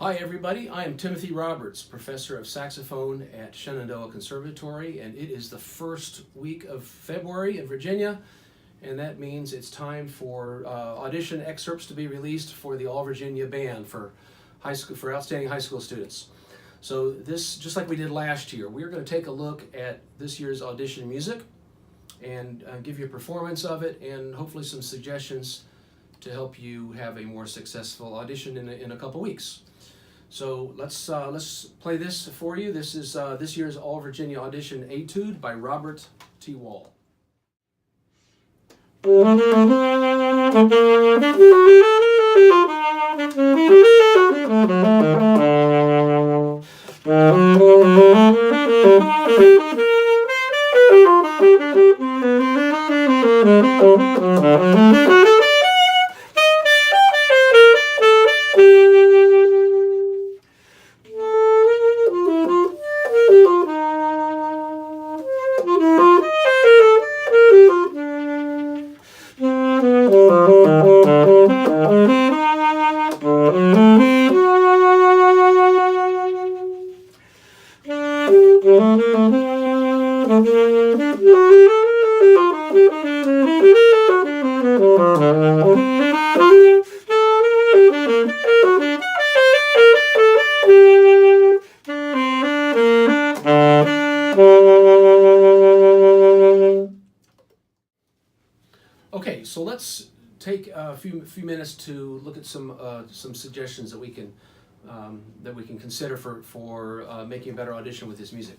Hi everybody, I am Timothy Roberts, professor of saxophone at Shenandoah Conservatory, and it is the first week of February in Virginia, and that means it's time for audition excerpts to be released for the All Virginia Band for outstanding high school students. So this, just like we did last year, we're going to take a look at this year's audition music and give you a performance of it and hopefully some suggestions to help you have a more successful audition in a couple weeks. So let's play this for you. This is this year's All Virginia Audition Etude by Robert T. Wall. Okay, so let's take a few minutes to look at some suggestions that we can consider for making a better audition with this music.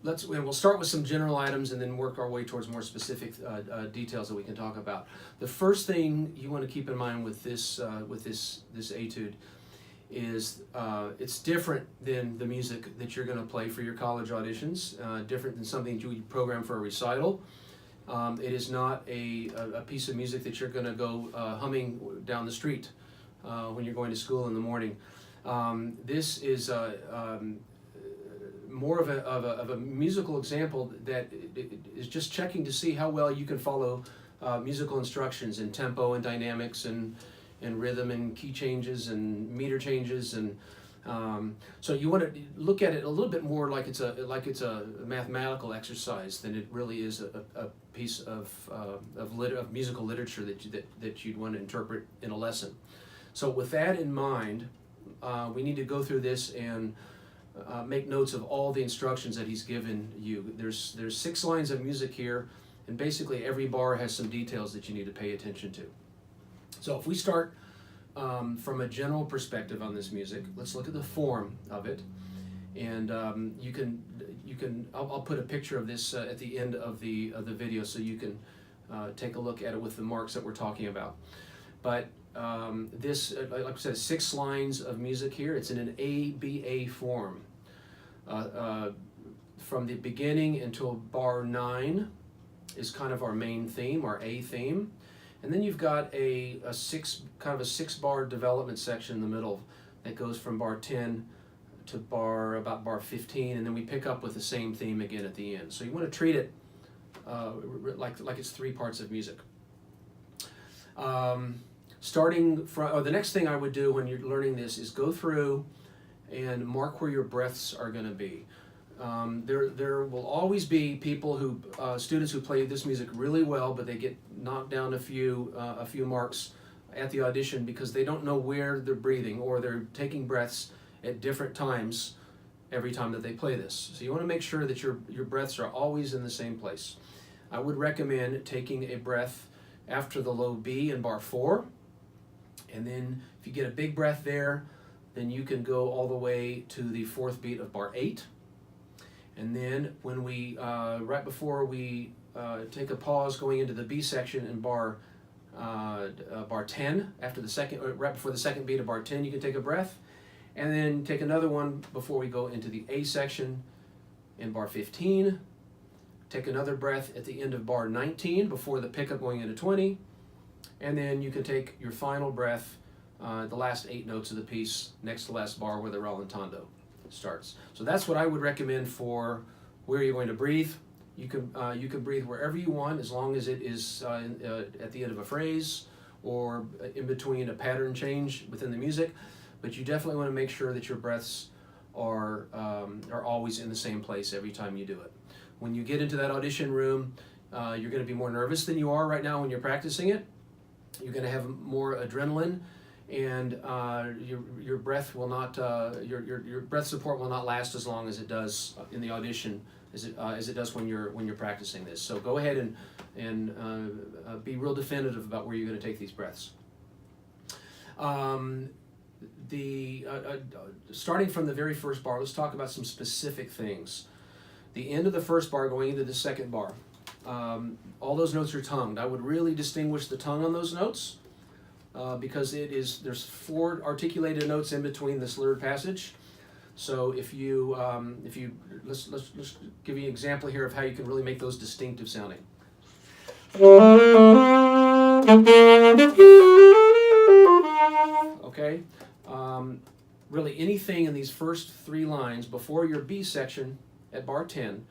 We'll start with some general items and then work our way towards more specific details that we can talk about. The first thing you want to keep in mind with this etude is it's different than the music that you're going to play for your college auditions, different than something you would program for a recital. It is not a piece of music that you're going to go humming down the street when you're going to school in the morning. This is more of a musical example that is just checking to see how well you can follow musical instructions in tempo and dynamics and rhythm and key changes and meter changes, and so you want to look at it a little bit more like it's a mathematical exercise than it really is a piece of musical literature that you'd want to interpret in a lesson. So with that in mind, we need to go through this and make notes of all the instructions that he's given you. There's 6 lines of music here, and basically every bar has some details that you need to pay attention to. So if we start from a general perspective on this music, let's look at the form of it, and I'll put a picture of this at the end of the video so you can take a look at it with the marks that we're talking about. But this, like I said, 6 lines of music here. It's in an ABA form. From the beginning until bar 9 is kind of our main theme, our A theme. And then you've got a 6-bar development section in the middle that goes from bar 10 to about bar 15, and then we pick up with the same theme again at the end. So you want to treat it like it's 3 parts of music. Starting from, the next thing I would do when you're learning this is go through and mark where your breaths are going to be. There will always be students who play this music really well, but they get knocked down a few marks at the audition because they don't know where they're breathing, or they're taking breaths at different times every time that they play this. So you want to make sure that your breaths are always in the same place. I would recommend taking a breath after the low B in bar 4, and then if you get a big breath there, then you can go all the way to the 4th beat of bar 8. And then when we, right before we take a pause going into the B section in bar 10, after the second, right before the 2nd beat of bar 10, you can take a breath, and then take another one before we go into the A section in bar 15. Take another breath at the end of bar 19 before the pickup going into 20, and then you can take your final breath, the last 8 notes of the piece, next to last bar where the rallentando starts. So that's what I would recommend for where you're going to breathe. You can breathe wherever you want, as long as it is at the end of a phrase or in between a pattern change within the music. but you definitely want to make sure that your breaths are always in the same place every time you do it. When you get into that audition room, you're going to be more nervous than you are right now when you're practicing it. You're going to have more adrenaline, and your breath will not your breath support will not last as long as it does in the audition as it does when you're practicing this. So go ahead and be real definitive about where you're going to take these breaths. Starting from the very first bar, let's talk about some specific things. The end of the first bar going into the second bar. All those notes are tongued. I would really distinguish the tongue on those notes because there's 4 articulated notes in between the slurred passage. So if you let's give you an example here of how you can really make those distinctive sounding. Okay, really anything in these first 3 lines before your B section at bar 10.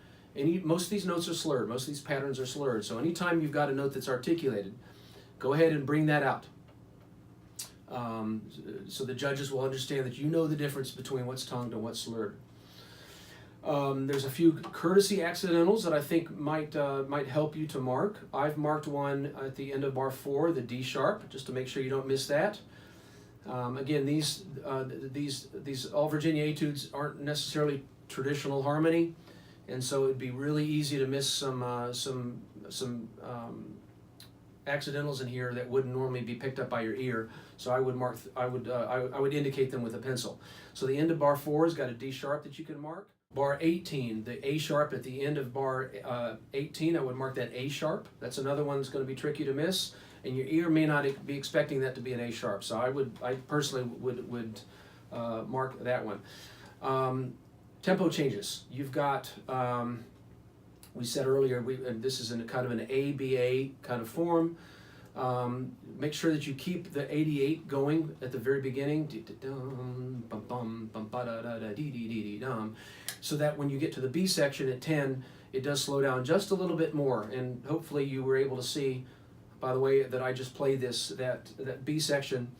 Most of these notes are slurred. Most of these patterns are slurred. So anytime you've got a note that's articulated, go ahead and bring that out. So the judges will understand that you know the difference between what's tongued and what's slurred. There's a few courtesy accidentals that I think might help you to mark. I've marked one at the end of bar 4, the D sharp, just to make sure you don't miss that. Again, these all Virginia etudes aren't necessarily traditional harmony, and so it'd be really easy to miss some accidentals in here that wouldn't normally be picked up by your ear. So I would indicate them with a pencil. So the end of bar 4 has got a D sharp that you can mark. Bar 18, the A sharp at the end of bar 18, I would mark that A sharp. That's another one that's going to be tricky to miss, and your ear may not be expecting that to be an A sharp. So I personally would mark that one. Tempo changes. You've got, we said earlier, this is in kind of an ABA kind of form. Make sure that you keep the 88 going at the very beginning, so that when you get to the B section at 10, it does slow down just a little bit more. And hopefully you were able to see, by the way that I just played this, that B section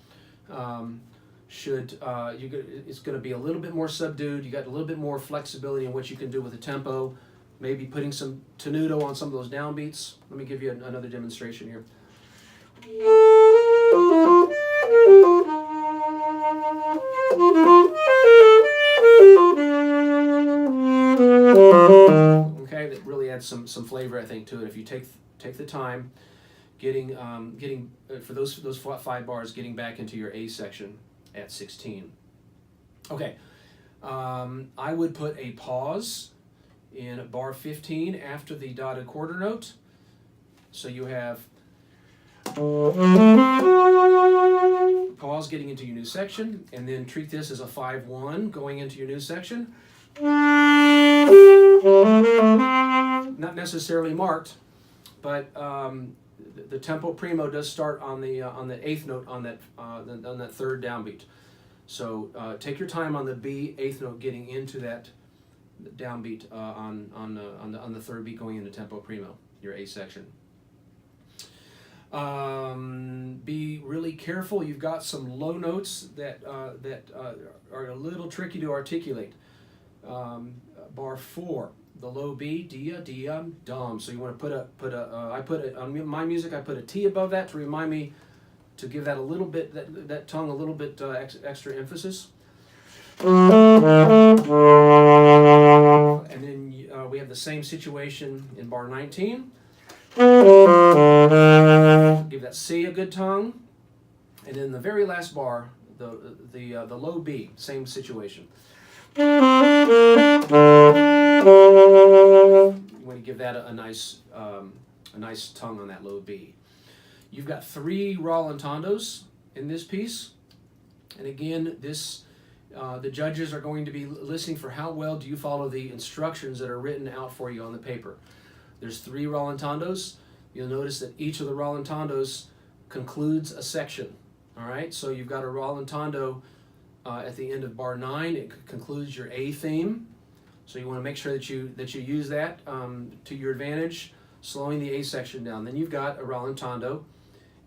it's going to be a little bit more subdued. You got a little bit more flexibility in what you can do with the tempo. Maybe putting some tenuto on some of those downbeats. Let me give you another demonstration here. Okay, that really adds some flavor, I think, to it. If you take the time, getting for those 5 bars, getting back into your A section at 16. Okay, I would put a pause in bar 15 after the dotted quarter note. So you have pause getting into your new section, and then treat this as a 5-1 going into your new section. Not necessarily marked, but the tempo primo does start on the 8th note on that 3rd downbeat. So take your time on the B 8th note getting into that downbeat on the 3rd beat going into tempo primo, your A section. Be really careful. You've got some low notes that are a little tricky to articulate. Bar 4, the low B, dia, dum. So you want to put on my music, I put a T above that to remind me to give that a little bit, that tongue a little bit extra emphasis. And then we have the same situation in bar 19. Give that C a good tongue, and then the very last bar, the low B, same situation. You want to give that a nice tongue on that low B. You've got 3 rallentandos in this piece, and again, the judges are going to be listening for how well do you follow the instructions that are written out for you on the paper. There's 3 rallentandos. You'll notice that each of the rallentandos concludes a section. All right, so you've got a rallentando at the end of bar 9. It concludes your A theme. So you want to make sure that you use that to your advantage, slowing the A section down. Then you've got a rallentando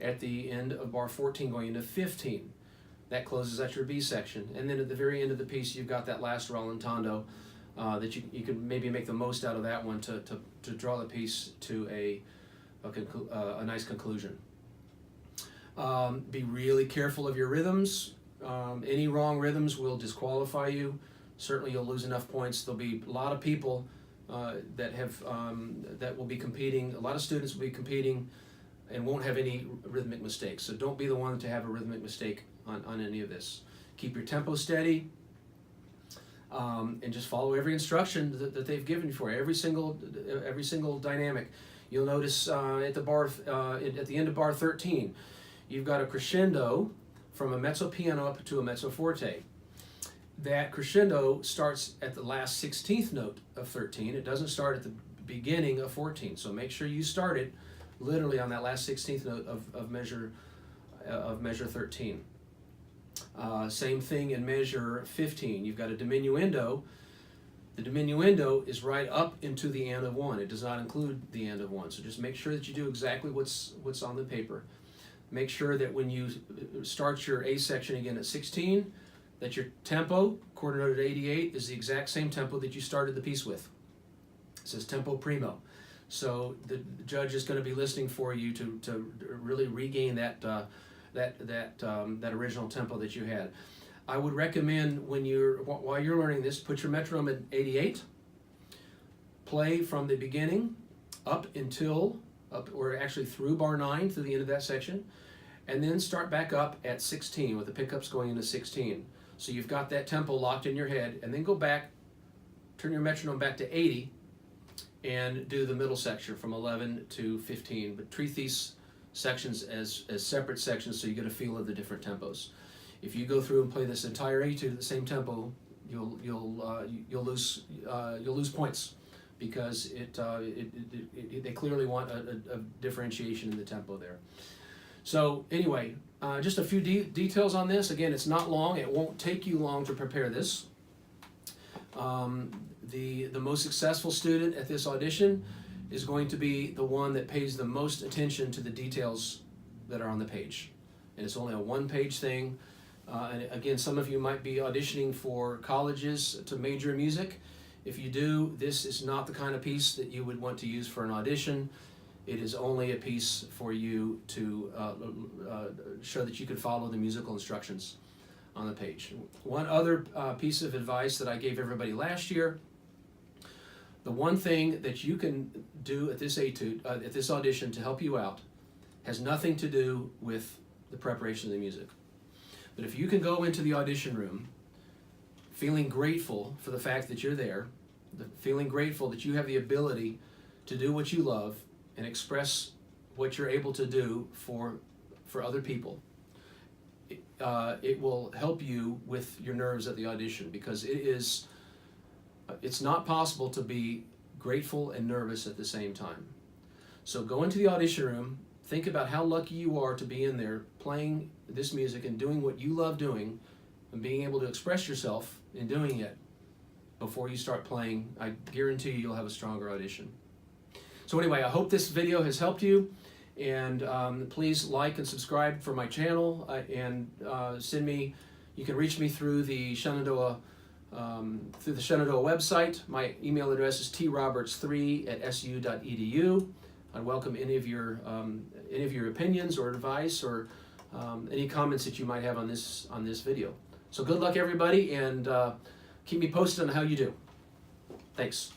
at the end of bar 14 going into 15. That closes out your B section. And then at the very end of the piece, you've got that last rallentando that you could maybe make the most out of that one to draw the piece to a nice conclusion. Be really careful of your rhythms. Any wrong rhythms will disqualify you. Certainly you'll lose enough points. There'll be a lot of people that will be competing, a lot of students will be competing and won't have any rhythmic mistakes. So don't be the one to have a rhythmic mistake on any of this. Keep your tempo steady, and just follow every instruction that they've given you for every single dynamic. You'll notice at the end of bar 13, you've got a crescendo from a mezzo piano up to a mezzo forte. That crescendo starts at the last 16th note of 13. It doesn't start at the beginning of 14. So make sure you start it literally on that last 16th note of measure 13. Same thing in measure 15. You've got a diminuendo. The diminuendo is right up into the and of 1. It does not include the and of 1. So just make sure that you do exactly what's on the paper. Make sure that when you start your A section again at 16, that your tempo, quarter note at 88, is the exact same tempo that you started the piece with. It says tempo primo. So the judge is going to be listening for you to really regain that original tempo that you had. I would recommend while you're learning this, put your metronome at 88, play from the beginning or actually through bar 9 through the end of that section, and then start back up at 16 with the pickups going into 16. So you've got that tempo locked in your head, and then go back, turn your metronome back to 80, and do the middle section from 11 to 15. But treat these sections as separate sections so you get a feel of the different tempos. If you go through and play this entire etude at the same tempo, you'll lose points because they clearly want a differentiation in the tempo there. So anyway, just a few details on this. Again, it's not long. It won't take you long to prepare this. The most successful student at this audition is going to be the one that pays the most attention to the details that are on the page. And it's only a one-page thing. And again, some of you might be auditioning for colleges to major in music. If you do, this is not the kind of piece that you would want to use for an audition. It is only a piece for you to show that you can follow the musical instructions on the page. One other piece of advice that I gave everybody last year: the one thing that you can do at this audition to help you out has nothing to do with the preparation of the music. But if you can go into the audition room feeling grateful for the fact that you're there, feeling grateful that you have the ability to do what you love and express what you're able to do for other people, it will help you with your nerves at the audition, because it's not possible to be grateful and nervous at the same time. So go into the audition room, think about how lucky you are to be in there playing this music and doing what you love doing and being able to express yourself in doing it before you start playing. I guarantee you'll have a stronger audition. So anyway, I hope this video has helped you, and please like and subscribe for my channel, and you can reach me through the Shenandoah website. My email address is troberts3@su.edu. I welcome any of your opinions or advice or any comments that you might have on this video. So good luck, everybody, and keep me posted on how you do. Thanks.